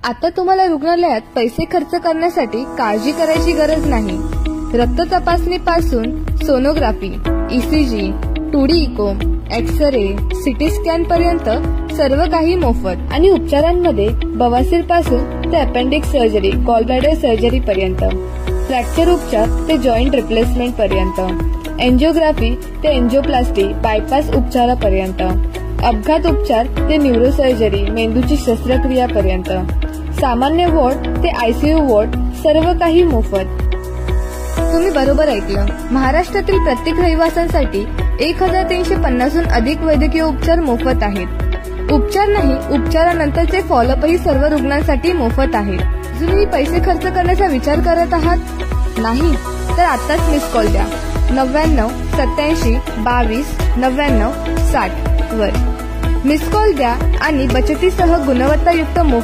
आता तुम्हाला रुग्णालयात पैसे खर्च करण्यासाठी काळजी करायची गरज नाही। रक्त तपासणीपासून sonography, ECG, 2D echo, X-ray, CT scan पर्यंत सर्व काही मोफत। आणि उपचारांमध्ये बवासीर पासून ते अपेंडिक्स सर्जरी, गॉलब्लॅडर सर्जरी पर्यंत, फ्रॅक्चर उपचार ते जॉइंट रिप्लेसमेंट पर्यंत, एंजिओग्राफी ते एंजिओप्लास्टी, बायपास उपचारापर्यंत, अपघात उपचार ते न्यूरोसर्जरी, मेंदूची शस्त्रक्रिया पर्यंत, सामान्य वॉर्ड ते आयसीयू वॉर्ड, सर्व काही मोफत। तुम्ही बरोबर ऐकलं। महाराष्ट्रातील प्रत्येक रहिवाशांसाठी 1350हून अधिक वैद्यकीय उपचार मोफत आहेत। उपचार नाही, उपचारानंतरचे फॉलोअपही सर्व रुग्णांसाठी मोफत आहे। तुम्ही पैसे खर्च करण्याचा विचार करत आहात नाही तर आताच मिस कॉल द्या 99 87 22 99 60 वर। मिस कॉल द्या आणि बचतीसह गुणवत्तायुक्त मोफत